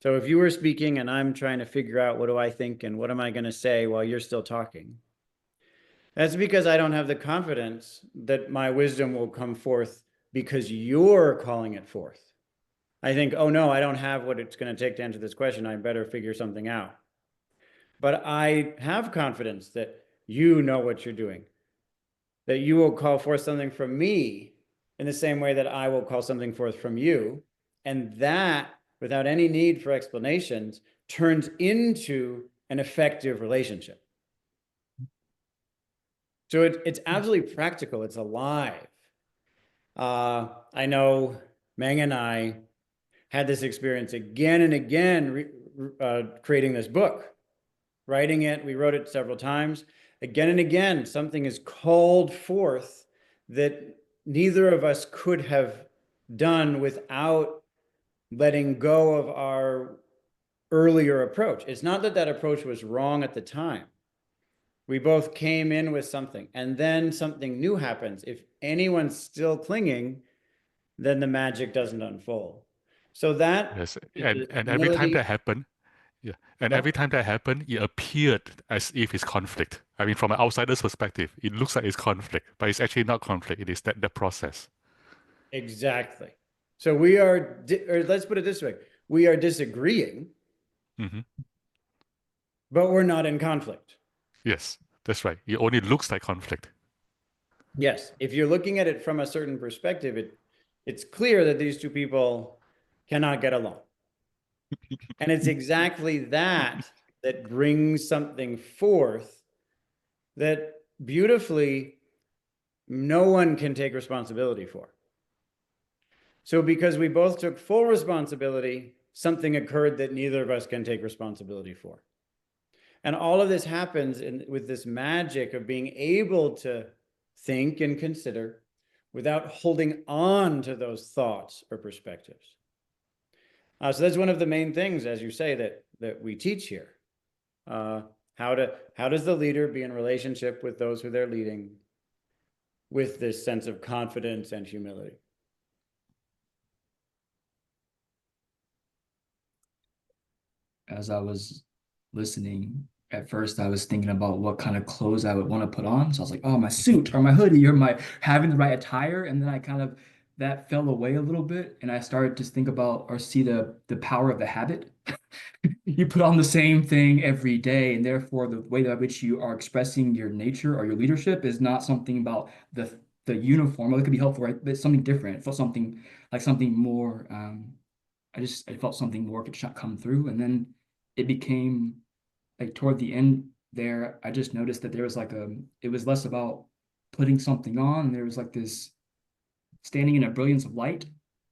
So if you were speaking and I'm trying to figure out what do I think and what am I going to say while you're still talking, that's because I don't have the confidence that my wisdom will come forth because you're calling it forth. I think, oh no, I don't have what it's going to take to answer this question. I better figure something out. But I have confidence that you know what you're doing, that you will call forth something from me in the same way that I will call something forth from you. And that, without any need for explanations, turns into an effective relationship. So it's absolutely practical. It's alive. I know Meng and I had this experience again and again, creating this book, writing it. We wrote it several times. Again and again, something is called forth that neither of us could have done without letting go of our earlier approach. It's not that that approach was wrong at the time. We both came in with something, and then something new happens. If anyone's still clinging, then the magic doesn't unfold. So that Yes, and every time that happened, yeah, and every time that happened, it appeared as if it's conflict. I mean, from an outsider's perspective, it looks like it's conflict, but it's actually not conflict. It is that process. Exactly. So we are, or let's put it this way: we are disagreeing, but we're not in conflict. Yes, that's right. It only looks like conflict. Yes, if you're looking at it from a certain perspective, it's clear that these two people cannot get along. And it's exactly that that brings something forth that beautifully no one can take responsibility for. So because we both took full responsibility, something occurred that neither of us can take responsibility for. And all of this happens with this magic of being able to think and consider without holding on to those thoughts or perspectives. So that's one of the main things, as you say, that we teach here. How does the leader be in relationship with those who they're leading with this sense of confidence and humility? As I was listening, at first I was thinking about what kind of clothes I would want to put on. So I was like, oh, my suit or my hoodie or my having the right attire. And then I kind of, that fell away a little bit. And I started to think about or see the power of the habit. You put on the same thing every day, and therefore the way by which you are expressing your nature or your leadership is not something about the uniform. Well, it could be helpful, right? But it's something different. It felt something like something more. I felt something more could come through, and then it became like toward the end there, I just noticed that there was like it was less about putting something on. There was like this standing in a brilliance of light,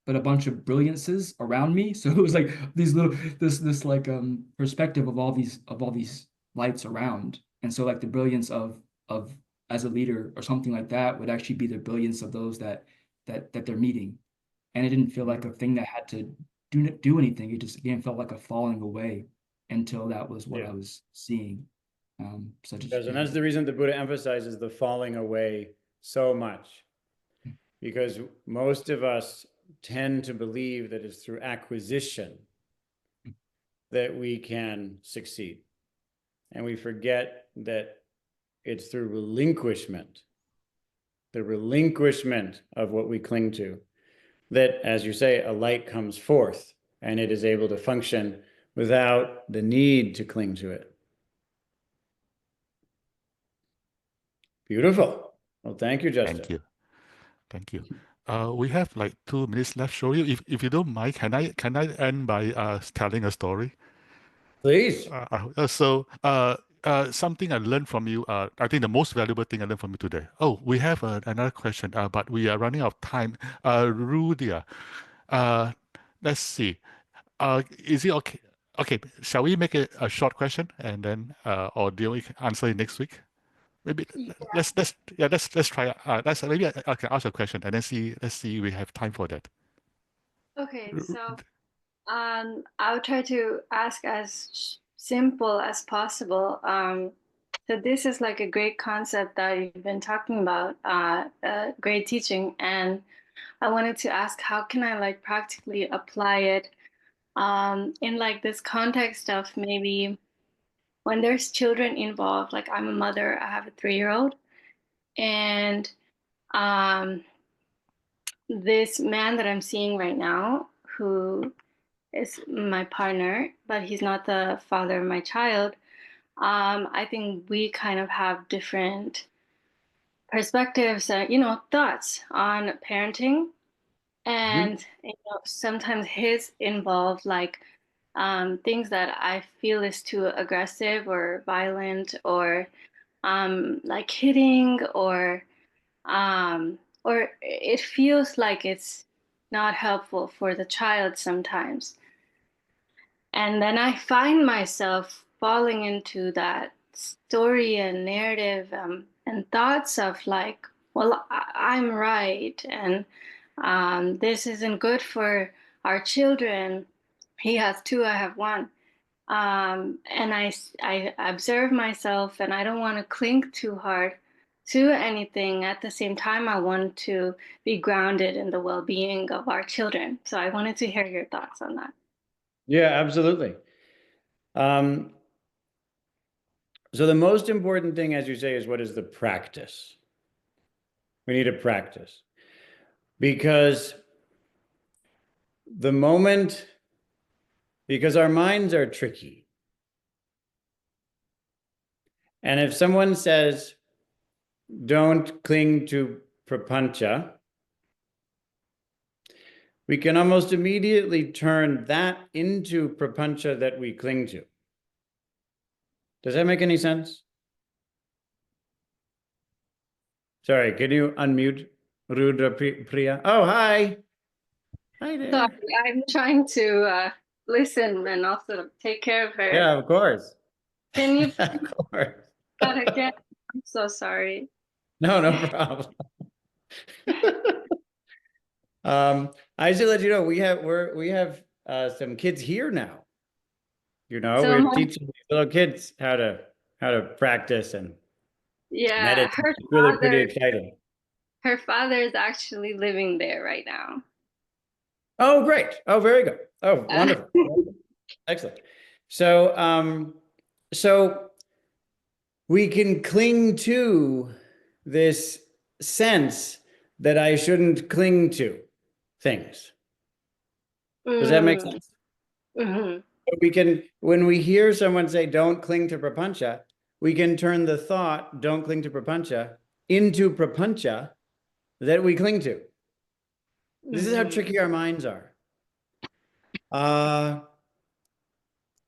but a bunch of brilliances around me. So it was like these little this like perspective of all these lights around. And so like the brilliance of as a leader or something like that would actually be the brilliance of those that they're meeting. And it didn't feel like a thing that had to do anything. It just again felt like a falling away until that was what I was seeing. And that's the reason the Buddha emphasizes the falling away so much, because most of us tend to believe that it's through acquisition that we can succeed. And we forget that it's through relinquishment, the relinquishment of what we cling to, that, as you say, a light comes forth and it is able to function without the need to cling to it. Beautiful. Well, thank you, Justin. Thank you. Thank you. We have like 2 minutes left. Soryu, if you don't mind, can I end by telling a story? Please. Something I learned from you. I think the most valuable thing I learned from you today. Oh, we have another question, but we are running out of time. Rudia, Uh, let's see. Is it okay? Okay, shall we make it a short question and then or do we answer it next week? Maybe let's try. Let's maybe I can ask a question and then see. Let's see. We have time for that. Okay, so I'll try to ask as simple as possible. So this is like a great concept that you've been talking about, great teaching, and I wanted to ask, how can I like practically apply it in like this context of maybe when there's children involved, like I'm a mother, I have a 3-year-old, and um, this man that I'm seeing right now, who is my partner, but he's not the father of my child. I think we kind of have different perspectives, thoughts on parenting. And sometimes his involve like things that I feel is too aggressive or violent or like hitting or it feels like it's not helpful for the child sometimes. And then I find myself falling into that story and narrative and thoughts of like, well, I'm right, and this isn't good for our children. He has 2, I have 1. And I observe myself, and I don't want to cling too hard to anything. At the same time, I want to be grounded in the well-being of our children. So I wanted to hear your thoughts on that. Yeah, absolutely. So the most important thing, as you say, is what is the practice? We need a practice. Because our minds are tricky. And if someone says, don't cling to prapañca, we can almost immediately turn that into prapañca that we cling to. Does that make any sense? Sorry, can you unmute Rudra Priya? Oh, hi. Hi there. Sorry, I'm trying to listen and also take care of her. Yeah, of course. Can you Of course. that again? I'm so sorry. No problem. I should let you know we have some kids here now. So we're teaching these little kids how to practice and meditate. It's really pretty exciting. her father is actually living there right now. Oh, great. Oh, very good. Oh, wonderful. Excellent. So we can cling to this sense that I shouldn't cling to things. Does that make sense? Mm-hmm. We can, when we hear someone say, don't cling to prapañca, we can turn the thought, don't cling to prapañca, into prapañca that we cling to. This is how tricky our minds are.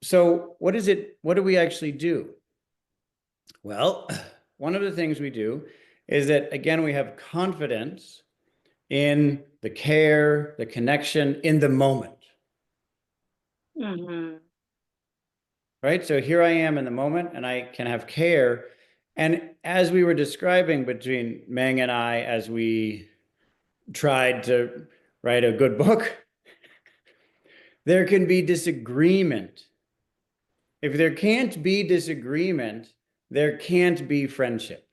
So what is it? What do we actually do? Well, one of the things we do is that, again, we have confidence in the care, the connection in the moment. Right? So here I am in the moment and I can have care. And as we were describing between Meng and I, as we tried to write a good book, there can be disagreement. If there can't be disagreement, there can't be friendship.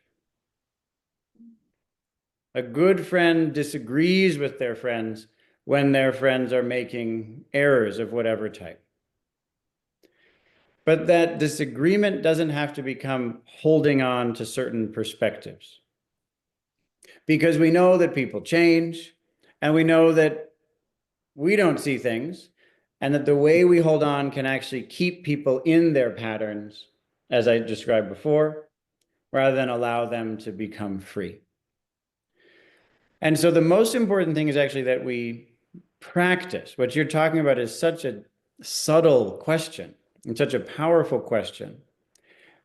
A good friend disagrees with their friends when their friends are making errors of whatever type. But that disagreement doesn't have to become holding on to certain perspectives. Because we know that people change, and we know that we don't see things, and that the way we hold on can actually keep people in their patterns, as I described before, rather than allow them to become free. And so the most important thing is actually that we practice. What you're talking about is such a subtle question and such a powerful question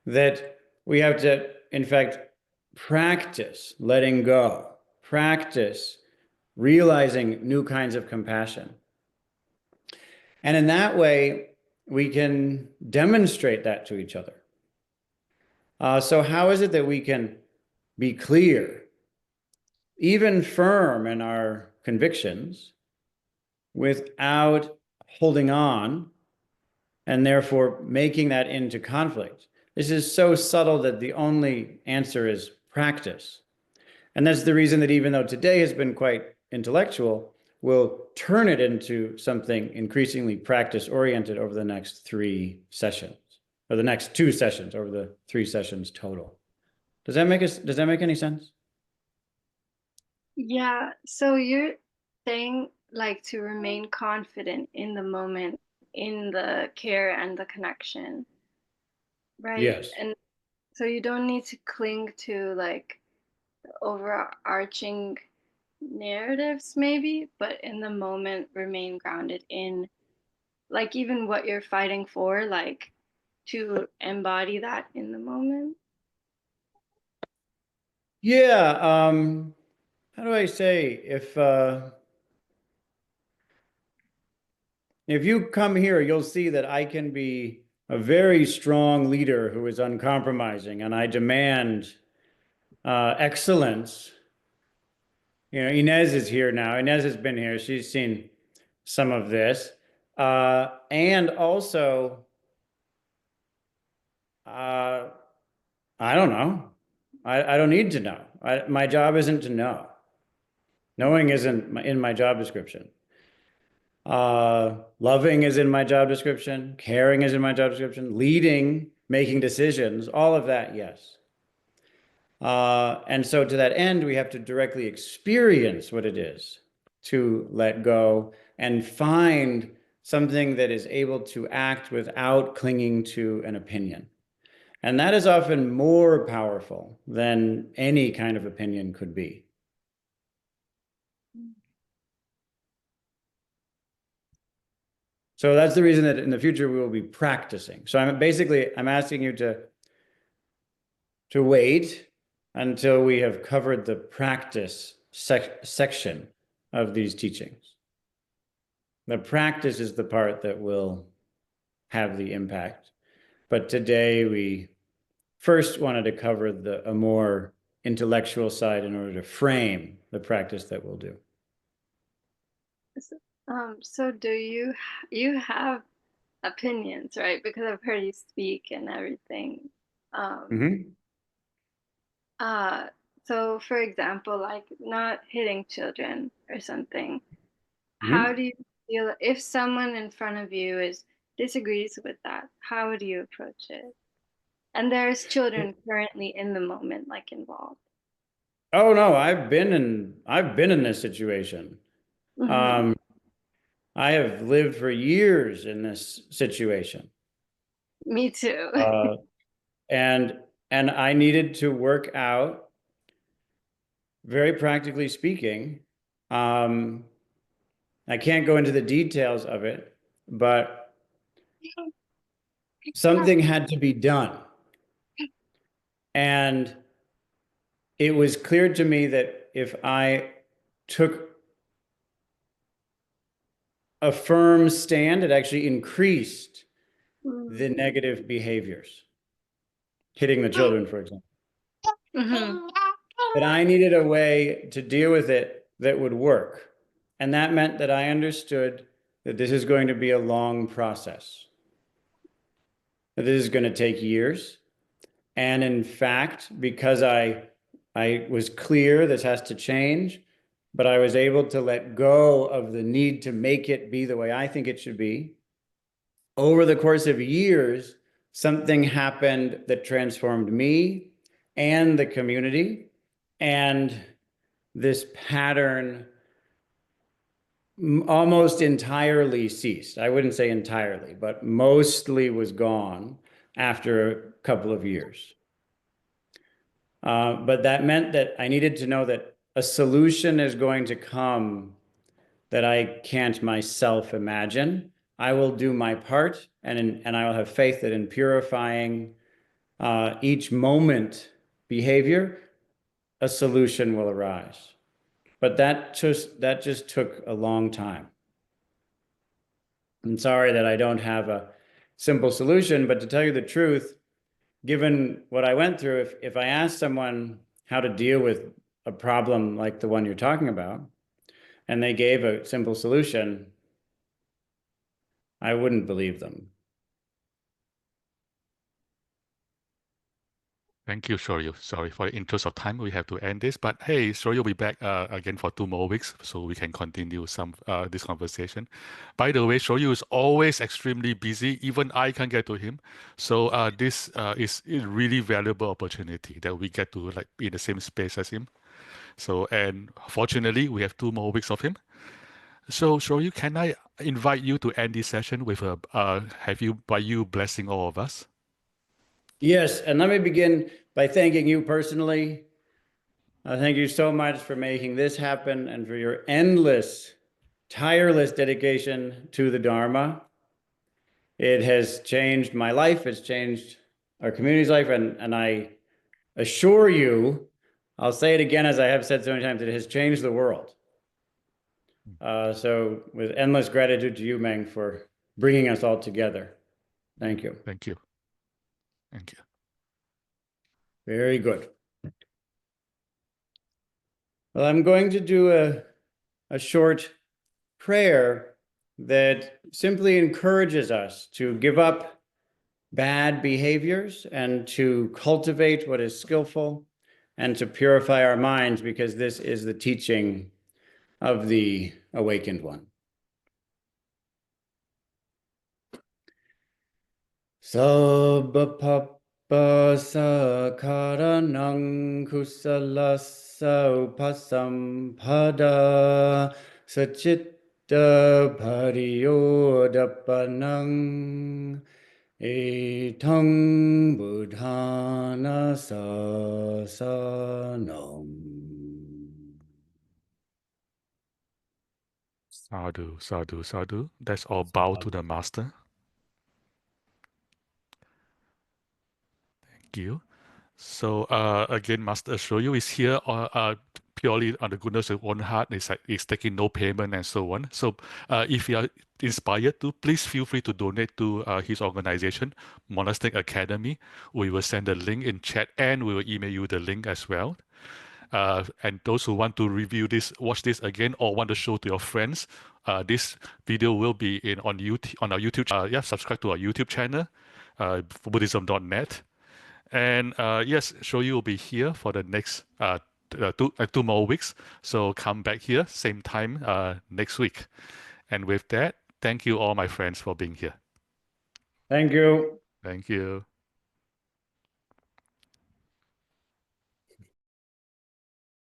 that we have to, in fact, practice letting go, practice realizing new kinds of compassion. And in that way, we can demonstrate that to each other. So how is it that we can be clear, even firm in our convictions, without holding on and therefore making that into conflict? This is so subtle that the only answer is practice. And that's the reason that even though today has been quite intellectual, we'll turn it into something increasingly practice-oriented over the next 3 sessions, or the next 2 sessions over the 3 sessions total. Does that make any sense? Yeah, so you're saying like to remain confident in the moment, in the care and the connection, right? Yes. And so you don't need to cling to like overarching narratives maybe, but in the moment remain grounded in like even what you're fighting for, like to embody that in the moment. Yeah, how do I say, if you come here, you'll see that I can be a very strong leader who is uncompromising, and I demand excellence. You know, Inez is here now. Inez has been here. She's seen some of this. And also, I don't know. I don't need to know. My job isn't to know. Knowing isn't in my job description. Loving is in my job description. Caring is in my job description. Leading, making decisions, all of that, yes. And so to that end, we have to directly experience what it is to let go and find something that is able to act without clinging to an opinion. And that is often more powerful than any kind of opinion could be. So that's the reason that in the future we will be practicing. So I'm asking you to wait until we have covered the practice section of these teachings. The practice is the part that will have the impact. But today we first wanted to cover a more intellectual side in order to frame the practice that we'll do. So do you have opinions, right? Because I've heard you speak and everything. So for example, like not hitting children or something. How do you feel if someone in front of you disagrees with that? How do you approach it? And there's children currently in the moment, like involved. Oh no, I've been in this situation. I have lived for years in this situation. Me too. And I needed to work out, very practically speaking. I can't go into the details of it, but something had to be done. And it was clear to me that if I took a firm stand, it actually increased the negative behaviors, hitting the children, for example. But I needed a way to deal with it that would work. And that meant that I understood that this is going to be a long process, that this is going to take years. And in fact, because I was clear this has to change, but I was able to let go of the need to make it be the way I think it should be. Over the course of years, something happened that transformed me and the community, and this pattern almost entirely ceased. I wouldn't say entirely, but mostly was gone after a couple of years. But that meant that I needed to know that a solution is going to come that I can't myself imagine. I will do my part, and I will have faith that in purifying each moment behavior, a solution will arise. But that just took a long time. I'm sorry that I don't have a simple solution, but to tell you the truth, given what I went through, if I asked someone how to deal with a problem like the one you're talking about, and they gave a simple solution, I wouldn't believe them. Thank you, Soryu. Sorry, for the interest of time, we have to end this. But hey, Soryu will be back again for 2 more weeks, so we can continue this conversation. By the way, Soryu is always extremely busy. Even I can't get to him. So this is a really valuable opportunity that we get to like be in the same space as him. So, and fortunately, we have 2 more weeks of him. So, Soryu, can I invite you to end this session with by you blessing all of us? Yes, and let me begin by thanking you personally. Thank you so much for making this happen and for your endless, tireless dedication to the Dharma. It has changed my life. It's changed our community's life. And I assure you, I'll say it again, as I have said so many times, it has changed the world. So with endless gratitude to you, Meng, for bringing us all together. Thank you. Thank you. Thank you. Very good. Well, I'm going to do a short prayer that simply encourages us to give up bad behaviors and to cultivate what is skillful and to purify our minds, because this is the teaching of the awakened one. Sabba sakaranang kusalasa upasampada sacitta pariyodapanang etang buddhana sasanam. Sadhu, sadhu, sadhu. Let's all bow to the master. Thank you. So again, Master Soryu is here purely on the goodness of own heart. It's taking no payment and so on. So if you are inspired to, please feel free to donate to his organization, Monastic Academy. We will send the link in chat and we will email you the link as well. And those who want to review this, watch this again, or want to show to your friends, this video will be on our YouTube channel. Yeah, subscribe to our YouTube channel, Buddhism.net. And yes, Soryu will be here for the next 2 more weeks. So come back here, same time next week. And with that, thank you all my friends for being here. Thank you. Thank you.